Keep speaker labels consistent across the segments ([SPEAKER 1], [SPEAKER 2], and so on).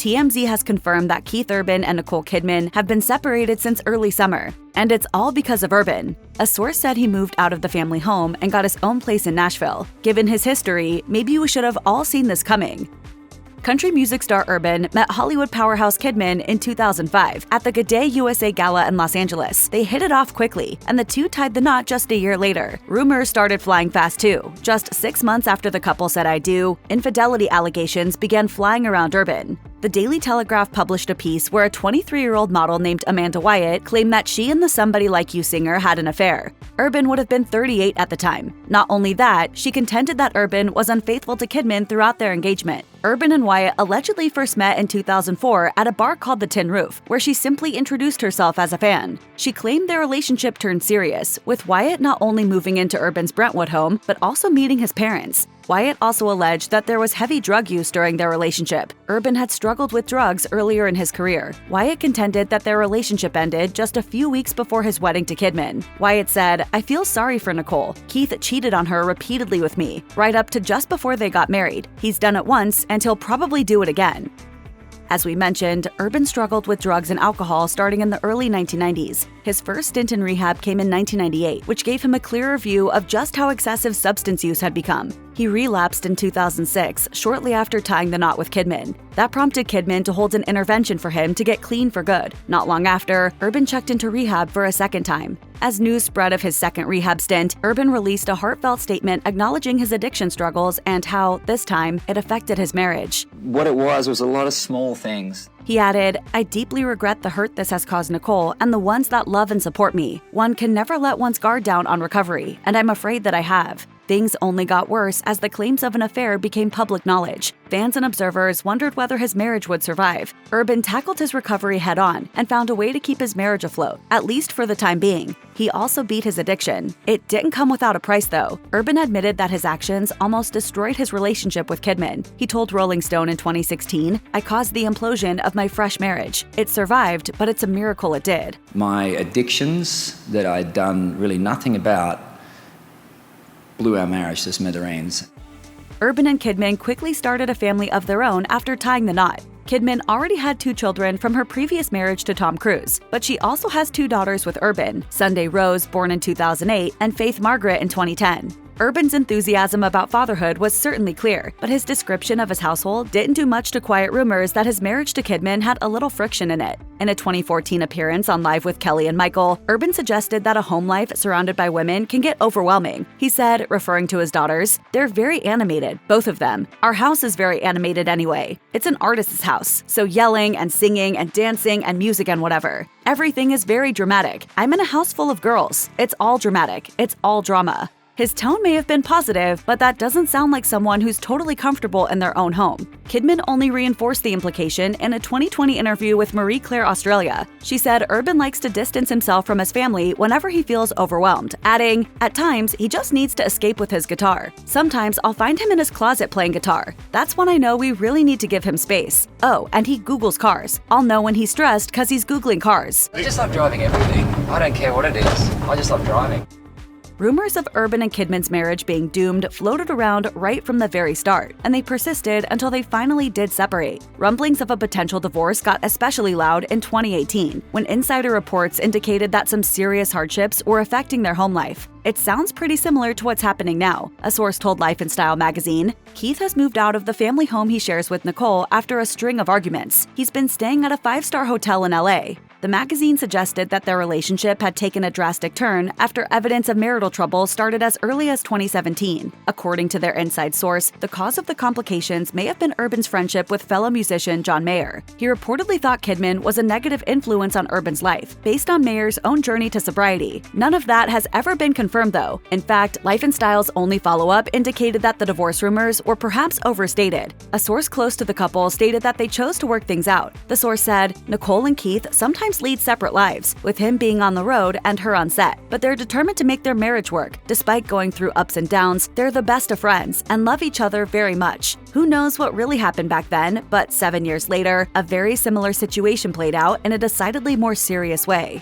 [SPEAKER 1] TMZ has confirmed that Keith Urban and Nicole Kidman have been separated since early summer. And it's all because of Urban. A source said he moved out of the family home and got his own place in Nashville. Given his history, maybe we should have all seen this coming. Country music star Urban met Hollywood powerhouse Kidman in 2005 at the Good Day USA Gala in Los Angeles. They hit it off quickly, and the two tied the knot just a year later. Rumors started flying fast too. Just 6 months after the couple said "I do," infidelity allegations began flying around Urban. The Daily Telegraph published a piece where a 23-year-old model named Amanda Wyatt claimed that she and the Somebody Like You singer had an affair. Urban would have been 38 at the time. Not only that, she contended that Urban was unfaithful to Kidman throughout their engagement. Urban and Wyatt allegedly first met in 2004 at a bar called the Tin Roof, where she simply introduced herself as a fan. She claimed their relationship turned serious, with Wyatt not only moving into Urban's Brentwood home, but also meeting his parents. Wyatt also alleged that there was heavy drug use during their relationship. Urban had struggled with drugs earlier in his career. Wyatt contended that their relationship ended just a few weeks before his wedding to Kidman. Wyatt said, "I feel sorry for Nicole. Keith cheated on her repeatedly with me, right up to just before they got married. He's done it once, and he'll probably do it again." As we mentioned, Urban struggled with drugs and alcohol starting in the early 1990s. His first stint in rehab came in 1998, which gave him a clearer view of just how excessive substance use had become. He relapsed in 2006, shortly after tying the knot with Kidman. That prompted Kidman to hold an intervention for him to get clean for good. Not long after, Urban checked into rehab for a second time. As news spread of his second rehab stint, Urban released a heartfelt statement acknowledging his addiction struggles and how, this time, it affected his marriage.
[SPEAKER 2] What it was a lot of small things.
[SPEAKER 1] He added, "I deeply regret the hurt this has caused Nicole and the ones that love and support me. One can never let one's guard down on recovery, and I'm afraid that I have." Things only got worse as the claims of an affair became public knowledge. Fans and observers wondered whether his marriage would survive. Urban tackled his recovery head-on and found a way to keep his marriage afloat, at least for the time being. He also beat his addiction. It didn't come without a price, though. Urban admitted that his actions almost destroyed his relationship with Kidman. He told Rolling Stone in 2016, "I caused the implosion of my fresh marriage. It survived, but it's a miracle it did."
[SPEAKER 2] My addictions that I'd done really nothing about blew our marriage to smithereens.
[SPEAKER 1] Urban and Kidman quickly started a family of their own after tying the knot. Kidman already had 2 children from her previous marriage to Tom Cruise, but she also has 2 daughters with Urban, Sunday Rose, born in 2008, and Faith Margaret in 2010. Urban's enthusiasm about fatherhood was certainly clear, but his description of his household didn't do much to quiet rumors that his marriage to Kidman had a little friction in it. In a 2014 appearance on Live with Kelly and Michael, Urban suggested that a home life surrounded by women can get overwhelming. He said, referring to his daughters, "They're very animated, both of them. Our house is very animated anyway. It's an artist's house, so yelling and singing and dancing and music and whatever. Everything is very dramatic. I'm in a house full of girls. It's all dramatic. It's all drama." His tone may have been positive, but that doesn't sound like someone who's totally comfortable in their own home. Kidman only reinforced the implication in a 2020 interview with Marie Claire Australia. She said Urban likes to distance himself from his family whenever he feels overwhelmed, adding, "At times, he just needs to escape with his guitar. Sometimes I'll find him in his closet playing guitar. That's when I know we really need to give him space. Oh, and he Googles cars. I'll know when he's stressed because he's Googling cars."
[SPEAKER 3] I just love driving everything. I don't care what it is. I just love driving.
[SPEAKER 1] Rumors of Urban and Kidman's marriage being doomed floated around right from the very start, and they persisted until they finally did separate. Rumblings of a potential divorce got especially loud in 2018, when insider reports indicated that some serious hardships were affecting their home life. It sounds pretty similar to what's happening now. A source told Life and Style magazine, "Keith has moved out of the family home he shares with Nicole after a string of arguments. He's been staying at a 5-star hotel in LA. The magazine suggested that their relationship had taken a drastic turn after evidence of marital trouble started as early as 2017. According to their inside source, the cause of the complications may have been Urban's friendship with fellow musician John Mayer. He reportedly thought Kidman was a negative influence on Urban's life, based on Mayer's own journey to sobriety. None of that has ever been confirmed, though. In fact, Life and Style's only follow-up indicated that the divorce rumors were perhaps overstated. A source close to the couple stated that they chose to work things out. The source said, "Nicole and Keith sometimes lead separate lives, with him being on the road and her on set, but they're determined to make their marriage work. Despite going through ups and downs, they're the best of friends and love each other very much." Who knows what really happened back then, but 7 years later, a very similar situation played out in a decidedly more serious way.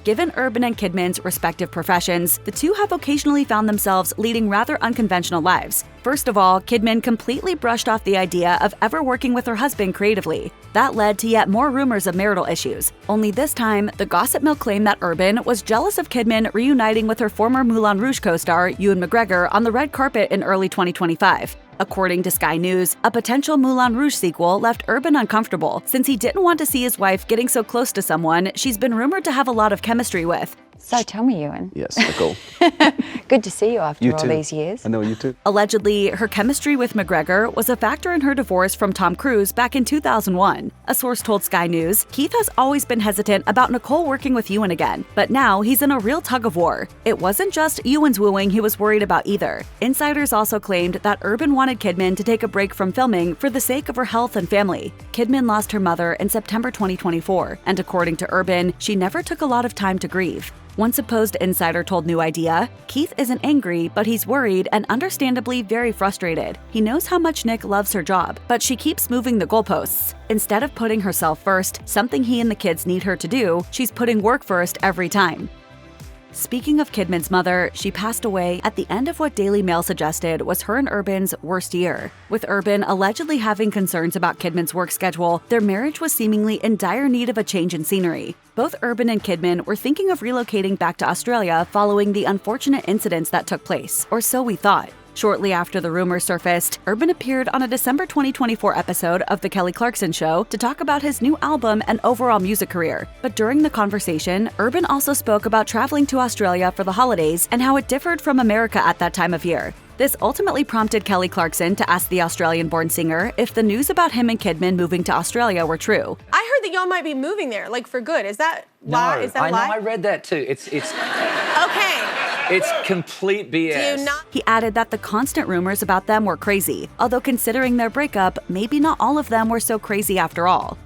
[SPEAKER 1] Given Urban and Kidman's respective professions, the two have occasionally found themselves leading rather unconventional lives. First of all, Kidman completely brushed off the idea of ever working with her husband creatively. That led to yet more rumors of marital issues. Only this time, the gossip mill claimed that Urban was jealous of Kidman reuniting with her former Moulin Rouge co-star Ewan McGregor on the red carpet in early 2025. According to Sky News, a potential Moulin Rouge sequel left Urban uncomfortable since he didn't want to see his wife getting so close to someone she's been rumored to have a lot of chemistry with.
[SPEAKER 4] So tell me, Ewan.
[SPEAKER 5] Yes, Nicole.
[SPEAKER 4] Good to see you after
[SPEAKER 5] You
[SPEAKER 4] all
[SPEAKER 5] too.
[SPEAKER 4] these years.
[SPEAKER 5] I know, you too.
[SPEAKER 1] Allegedly, her chemistry with McGregor was a factor in her divorce from Tom Cruise back in 2001. A source told Sky News, Keith has always been hesitant about Nicole working with Ewan again, but now he's in a real tug-of-war. It wasn't just Ewan's wooing he was worried about either. Insiders also claimed that Urban wanted Kidman to take a break from filming for the sake of her health and family. Kidman lost her mother in September 2024, and according to Urban, she never took a lot of time to grieve. One supposed insider told New Idea, Keith isn't angry, but he's worried and understandably very frustrated. He knows how much Nick loves her job, but she keeps moving the goalposts. Instead of putting herself first, something he and the kids need her to do, she's putting work first every time. Speaking of Kidman's mother, she passed away at the end of what Daily Mail suggested was her and Urban's worst year. With Urban allegedly having concerns about Kidman's work schedule, their marriage was seemingly in dire need of a change in scenery. Both Urban and Kidman were thinking of relocating back to Australia following the unfortunate incidents that took place, or so we thought. Shortly after the rumors surfaced, Urban appeared on a December 2024 episode of The Kelly Clarkson Show to talk about his new album and overall music career. But during the conversation, Urban also spoke about traveling to Australia for the holidays and how it differed from America at that time of year. This ultimately prompted Kelly Clarkson to ask the Australian-born singer if the news about him and Kidman moving to Australia were true.
[SPEAKER 6] I heard that y'all might be moving there, like for good. Is that lie? Is that
[SPEAKER 3] I know,
[SPEAKER 6] lie?
[SPEAKER 3] I read that too. It's
[SPEAKER 6] Okay.
[SPEAKER 3] complete BS.
[SPEAKER 6] Do you not?
[SPEAKER 1] He added that the constant rumors about them were crazy, although considering their breakup, maybe not all of them were so crazy after all.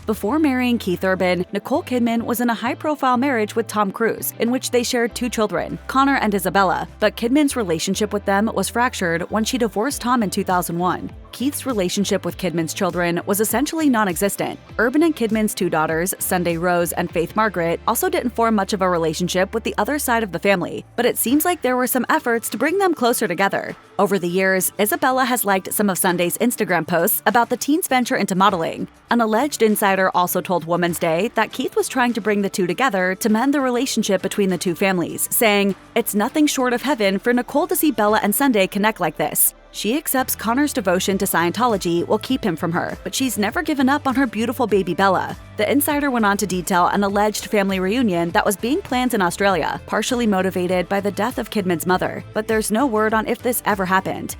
[SPEAKER 1] Before marrying Keith Urban, Nicole Kidman was in a high-profile marriage with Tom Cruise, in which they shared 2 children, Connor and Isabella, but Kidman's relationship with them was fractured when she divorced Tom in 2001. Keith's relationship with Kidman's children was essentially non-existent. Urban and Kidman's 2 daughters, Sunday Rose and Faith Margaret, also didn't form much of a relationship with the other side of the family, but it seems like there were some efforts to bring them closer together. Over the years, Isabella has liked some of Sunday's Instagram posts about the teen's venture into modeling. An alleged insider also told Women's Day that Keith was trying to bring the two together to mend the relationship between the two families, saying, "It's nothing short of heaven for Nicole to see Bella and Sunday connect like this. She accepts Connor's devotion to Scientology will keep him from her, but she's never given up on her beautiful baby Bella." The insider went on to detail an alleged family reunion that was being planned in Australia, partially motivated by the death of Kidman's mother, but there's no word on if this ever happened.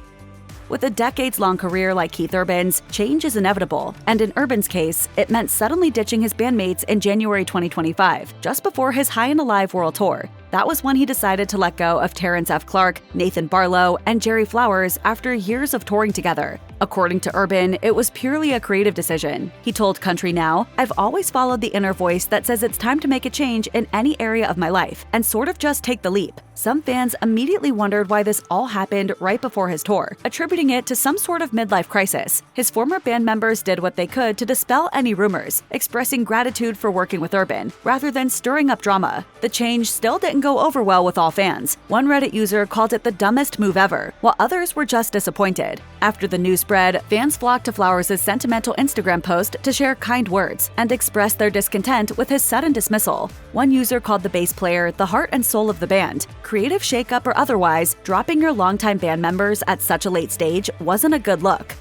[SPEAKER 1] With a decades-long career like Keith Urban's, change is inevitable, and in Urban's case, it meant suddenly ditching his bandmates in January 2025, just before his High and Alive World Tour. That was when he decided to let go of Terrence F. Clarke, Nathan Barlow, and Jerry Flowers after years of touring together. According to Urban, it was purely a creative decision. He told Country Now, "I've always followed the inner voice that says it's time to make a change in any area of my life, and sort of just take the leap." Some fans immediately wondered why this all happened right before his tour, attributing it to some sort of midlife crisis. His former band members did what they could to dispel any rumors, expressing gratitude for working with Urban, rather than stirring up drama. The change still didn't go over well with all fans. One Reddit user called it the dumbest move ever, while others were just disappointed. After the news spread, fans flocked to Flowers' sentimental Instagram post to share kind words and express their discontent with his sudden dismissal. One user called the bass player the heart and soul of the band. Creative shakeup or otherwise, dropping your longtime band members at such a late stage wasn't a good look.